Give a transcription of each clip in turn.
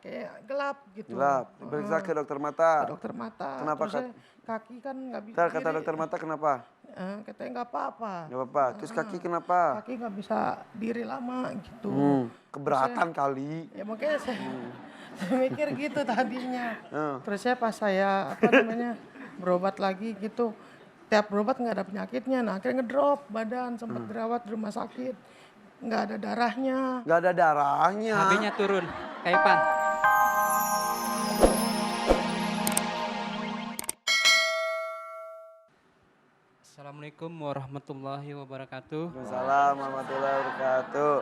kayak gelap gitu. Gelap. Diperiksa ke dokter mata. Ke dokter mata. Kenapa, Terus saya kaki kan nggak bisa. Kata dokter mata kenapa? Katanya nggak apa-apa. Nggak apa-apa. Terus kaki kenapa? Kaki nggak bisa diri lama gitu. Keberatan kali. Ya makanya saya mikir gitu tadinya. Terus pas saya berobat lagi gitu. Tiap berobat nggak ada penyakitnya. Nah akhirnya ngedrop badan, sempat dirawat di rumah sakit. Nggak ada darahnya. Nggak ada darahnya. HB-nya turun, Kak Ipan. Assalamualaikum warahmatullahi wabarakatuh. Waalaikumsalam warahmatullahi wabarakatuh.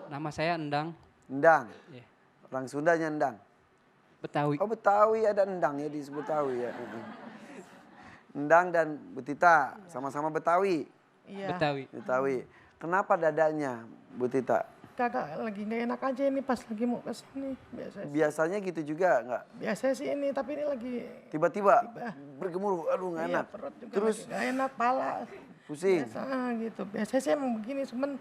Nama saya Endang. Endang. Yeah. Orang Sundanya Endang. Betawi. Oh Betawi, ada Endang ya, disebut Betawi ya. Endang dan Bu Tita sama-sama Betawi. Iya. Betawi. Kenapa dadanya Bu Tita? Kakak lagi nggak enak aja ini pas lagi mau kesini. Biasanya gitu juga nggak? Biasanya sih ini, tapi ini lagi Tiba-tiba bergemuruh, aduh nggak iya, enak. perut juga Terus nggak enak, pala. pusing. Biasa gitu. Biasanya sih emang begini, cuman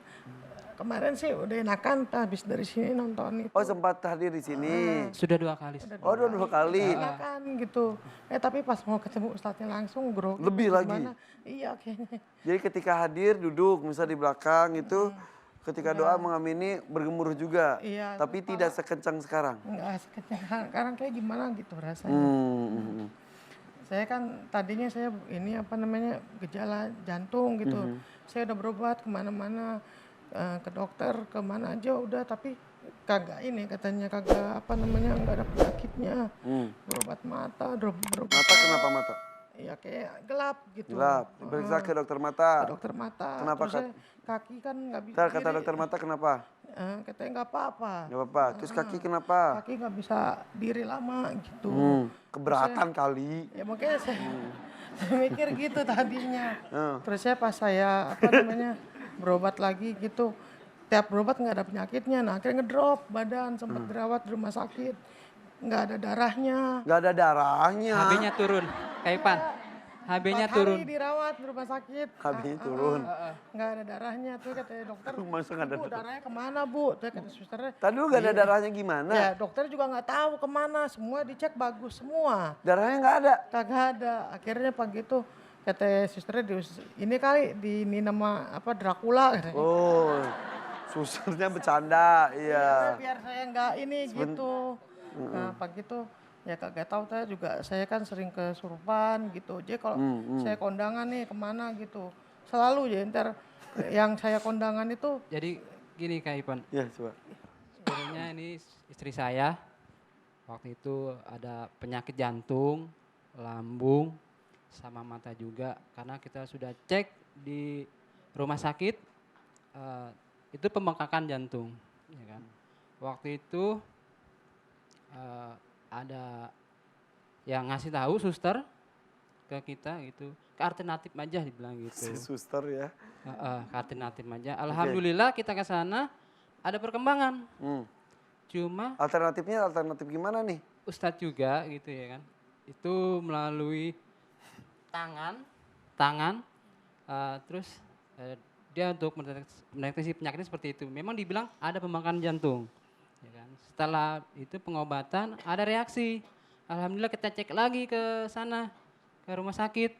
kemarin sih udah enakan, habis dari sini nonton itu. Oh sempat hadir di sini. Sudah 2 kali. Oh dua kali. Enakan gitu. Tapi pas mau ketemu ustadznya langsung grogi. Lebih lagi? Gimana? Iya kayaknya. Jadi ketika hadir duduk misal di belakang itu, ketika doa mengamini bergemuruh juga. Iya, Tapi tidak sekencang sekarang. Enggak sekencang sekarang kayak gimana gitu rasanya. Saya kan tadinya saya gejala jantung gitu. Saya udah berobat kemana-mana, ke dokter kemana aja udah, tapi kagak ini katanya nggak ada penyakitnya. Berobat mata, berobat. Mata kenapa mata? Iya kayak gelap gitu. Gelap. Diperiksa ke dokter mata. Ke dokter mata. Kenapa, Terus saya kaki kan nggak bisa. Kata dokter mata kenapa? Katanya nggak apa-apa. Nggak apa-apa. Terus kaki kenapa? Kaki nggak bisa diri lama gitu. Keberatan kali. Ya makanya saya mikir gitu tadinya. Terus pas saya berobat lagi gitu. Tiap berobat nggak ada penyakitnya. Nah akhirnya ngedrop badan, sempat dirawat di rumah sakit. Nggak ada darahnya. Nggak ada darahnya. HB-nya turun, Kak Ipan. HB-nya 4 turun. hari dirawat di rumah sakit. HB-nya turun. Nggak ada darahnya. Tuh katanya dokter. Masa nggak ada Bu, darahnya kemana Bu? Tuh kata susternya. Tadi dulu nggak ada darahnya gimana? Ya dokter juga nggak tahu kemana. Semua dicek bagus semua. Darahnya nggak ada. Kagak ada. Akhirnya pagi itu kata susternya ini kali ini nama Dracula katanya. Oh, susternya bercanda, iya. Biar saya nggak ini gitu. Nah pagi itu ya kagak tahu, saya kan sering kesurupan gitu. Jadi kalau saya kondangan nih kemana gitu, selalu ya ntar yang saya kondangan itu. Jadi gini Kak Ipan. Ya coba. Sebenarnya ini istri saya. Waktu itu ada penyakit jantung, lambung, sama mata juga. Karena kita sudah cek di rumah sakit, itu pembengkakan jantung. Ya kan? Waktu itu ada yang ngasih tahu suster ke kita gitu, ke alternatif aja dibilang gitu. Si suster ya. Ke alternatif aja. Alhamdulillah kita ke sana ada perkembangan. Cuma alternatif gimana nih? Ustadz juga gitu ya kan. Itu melalui tangan terus dia untuk mendeteksi penyakitnya seperti itu. Memang dibilang ada pembengkakan jantung. Ya kan? Setelah itu pengobatan ada reaksi. Alhamdulillah kita cek lagi ke sana, ke rumah sakit.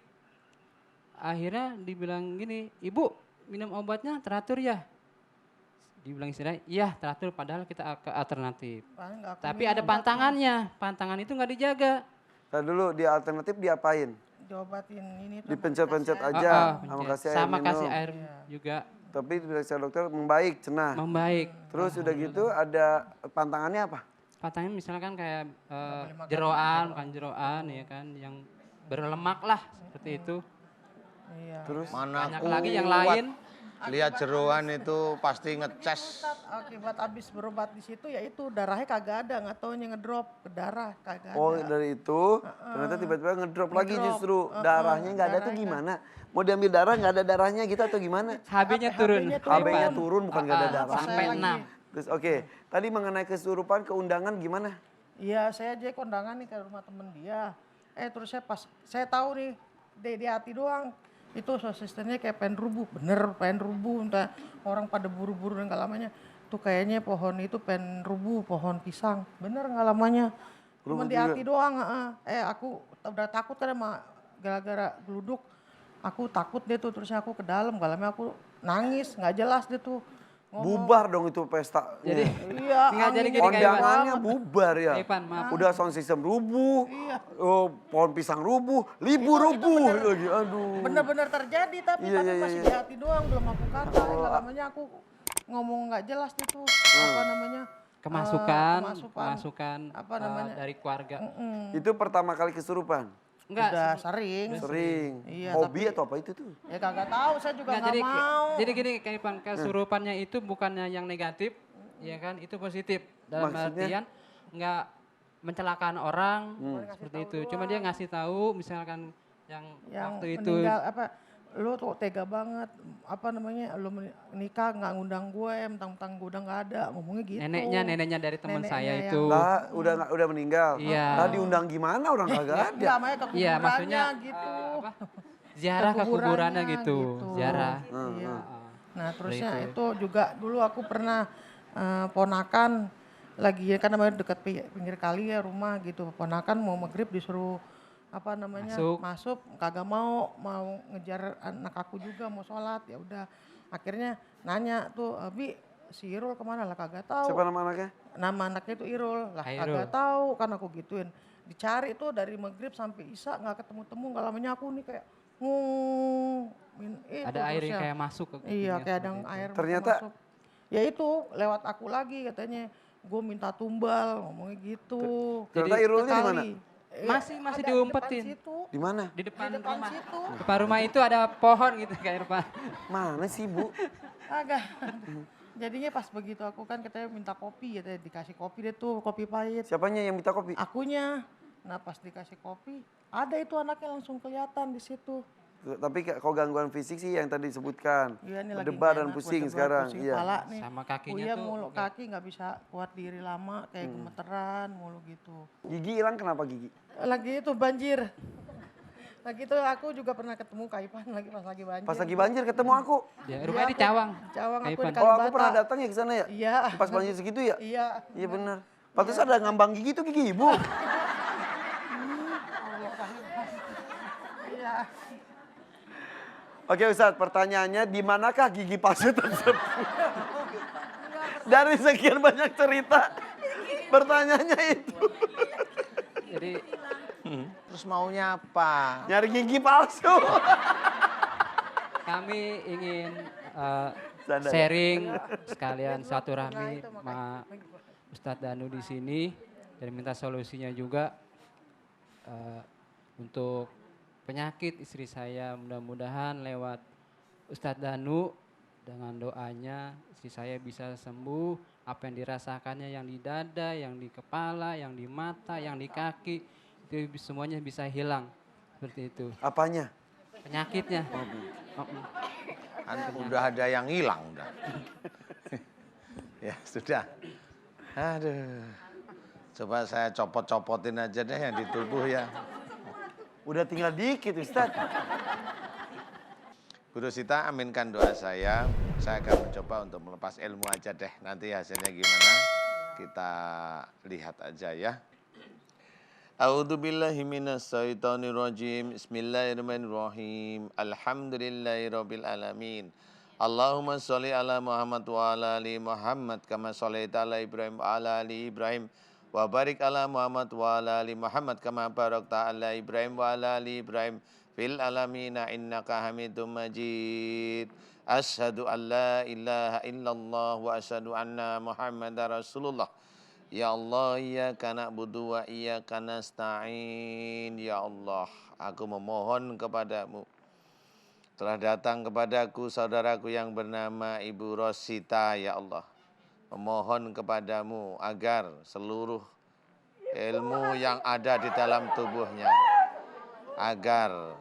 Akhirnya dibilang gini, Ibu minum obatnya teratur ya? Dibilang istilahnya, iya teratur padahal kita ke alternatif. Tapi ada pantangannya, pantangan itu nggak dijaga. Tadi dulu di alternatif diapain? Diobatin ini. Dipencet-pencet aja sama kasih air juga. Tapi diperiksa dokter membaik, cenah. Membaik. Terus udah gitu ada pantangannya apa? Pantangannya misalkan kayak jeroan, bukan jeroan ya kan, yang berlemak lah seperti itu. Iya. Terus Mana banyak lagi yang lain. Lihat jeroan itu pasti ngecas. Akibat habis berobat di situ ya itu darahnya kagak ada, nggak taunya ngedrop ke darah kagak ada. Oh dari itu ternyata tiba-tiba ngedrop lagi justru darahnya nggak ada tuh gimana? Mau diambil darah nggak ada darahnya gitu atau gimana? HB-nya turun. HB-nya turun bukan nggak ada darah. Sampai 6. Terus oke, tadi mengenai kesurupan keundangan gimana? Iya saya aja kondangan nih ke rumah temen dia. Terus saya tahu nih di hati doang. Itu asistennya kayak pengen rubuh, entah orang pada buru-buru dan gak lamanya. tuh kayaknya pohon itu pengen rubuh, pohon pisang. Bener nggak lamanya? Cuma di hati doang. Aku udah takut kan sama gara-gara geluduk. Aku takut deh tuh, terusnya aku ke dalam. Gak lama aku nangis, nggak jelas deh tuh. Bubar dong itu pesta. Jadi Iya, nggak jadi gini kayak kondangannya bubar ya. Ipan, maaf. Udah sound system rubuh, Iya. pohon pisang rubuh, libu rubuh lagi. Aduh. bener-bener terjadi tapi Iya, iya, masih iya. di hati doang, belum aku kata. Gak lamanya aku ngomong nggak jelas itu apa namanya Kemasukan apa namanya dari keluarga. Itu pertama kali kesurupan. Enggak, udah sering. Sering. Iya, Hobi atau apa itu tuh? Ya kagak tahu, saya juga enggak, nggak mau. jadi gini kayak Ipan, kesurupannya itu bukannya yang negatif, ya kan? Itu positif. Dalam Maksudnya? artian enggak mencelakaan orang seperti itu. Cuma dia ngasih tahu misalkan yang waktu itu meninggal apa, lu tuh tega banget, apa namanya, lu nikah nggak ngundang gue, mentang-mentang gue udah nggak ada, ngomongnya gitu. neneknya dari teman Neneknya saya yang- itu. Lah, udah meninggal. Iya. Lah diundang gimana orang kagak ada. Nggak, makanya ke Iya, maksudnya kuburannya gitu. Ziarah ke kuburannya Kuburannya gitu. Ziarah. Iya. Heeh. Nah terusnya Seperti itu juga dulu aku pernah ponakan lagi kan namanya dekat pinggir kali ya rumah gitu, ponakan mau maghrib disuruh apa namanya masuk kagak mau ngejar anak aku juga mau sholat, ya udah akhirnya nanya tuh, Abi si Irul kemana, lah kagak tahu. Siapa nama anaknya? Nama anaknya itu Irul, lah Hairul. kagak tahu kan aku gituin, dicari tuh dari maghrib sampai isya nggak ketemu-temu. Gak lamanya aku nih kayak Ada air yang kayak masuk ke iya kupingnya kayak ada seperti itu. air Ternyata masuk. Ya itu lewat aku lagi katanya, gue minta tumbal ngomongnya gitu. ternyata Irulnya di mana? Masih ada diumpetin. Di depan situ, Di mana? Di depan di depan rumah. situ. Depan rumah itu ada pohon gitu kayak Irfan. Mana sih, Bu? Agak. Jadinya pas begitu aku kan katanya minta kopi, katanya dikasih kopi deh tuh, kopi pahit. Siapanya yang minta kopi? Akunya. Nah pas dikasih kopi, ada itu anaknya langsung kelihatan di situ. Tapi kalau gangguan fisik sih yang tadi disebutkan. Iya, ini lagi Berdebar nggak dan enak, pusing berdebar, sekarang. pusing Iya. kepala nih. Sama kakinya Uya tuh mulu, enggak. kaki nggak bisa kuat diri lama, kayak gemeteran mulu gitu. Gigi hilang kenapa gigi? Lagi itu banjir. Lagi itu aku juga pernah ketemu Kaipan lagi pas lagi banjir. Pas lagi banjir ketemu aku. Ya, rumahnya di Cawang. Cawang aku Kaipan. di Oh, aku Kalibata. pernah datang ya ke sana ya? Iya. Pas banjir segitu ya? Iya. Iya benar. Pantes ada ngambang gigi tuh gigi ibu. Iya. Oke Ustadz, pertanyaannya di manakah gigi palsu tersebut? Dari sekian banyak cerita, pertanyaannya itu. Jadi Terus maunya apa? Nyari gigi palsu. kami ingin Sadar. sharing sekalian silaturahmi sama Ustadz Danu di sini dan minta solusinya juga untuk penyakit istri saya. Mudah-mudahan lewat Ustadz Danu dengan doanya istri saya bisa sembuh, apa yang dirasakannya yang di dada, yang di kepala, yang di mata, yang di kaki itu semuanya bisa hilang seperti itu. Apanya? Penyakitnya. Kan udah ada yang hilang udah. Ya sudah. Aduh. Coba saya copot-copotin aja deh yang di tubuh ya. Udah tinggal dikit Ustadz. Guru Sita, aminkan doa saya. Saya akan mencoba untuk melepas ilmu aja deh. Nanti hasilnya gimana kita lihat aja ya. A'udzubillahi minasyaitonirrajim. Bismillahirrahmanirrahim. Alhamdulillahirabbil alamin. Allahumma sholli ala Muhammad wa ala ali Muhammad kama shallaita ala Ibrahim wa ala ali Ibrahim wa barik ala Muhammad wa ala ali Muhammad kama barakta ala Ibrahim wa ala ali Ibrahim fil alamina innaka Hamidum Majid. Asyhadu an la ilaha illallah wa asyhadu anna Muhammadar Rasulullah. Ya Allah, iyyaka na'budu wa iyyaka nasta'in. Ya Allah, aku memohon kepadamu. Telah datang kepadaku saudaraku yang bernama Ibu Rosita, ya Allah. Memohon kepadamu agar seluruh ilmu yang ada di dalam tubuhnya, agar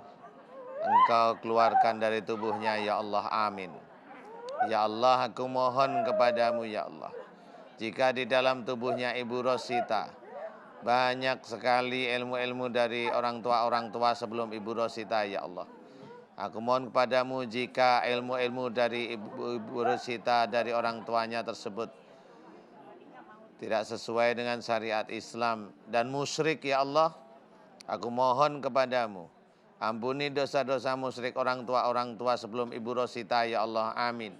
Engkau keluarkan dari tubuhnya, ya Allah, amin. Ya Allah, aku mohon kepadamu, ya Allah. Jika di dalam tubuhnya Ibu Rosita banyak sekali ilmu-ilmu dari orang tua sebelum Ibu Rosita, ya Allah. Aku mohon kepadamu jika ilmu-ilmu dari Ibu Rosita dari orang tuanya tersebut tidak sesuai dengan syariat Islam dan musyrik ya Allah, aku mohon kepadamu, ampuni dosa-dosa musyrik orang tua sebelum Ibu Rosita ya Allah, amin.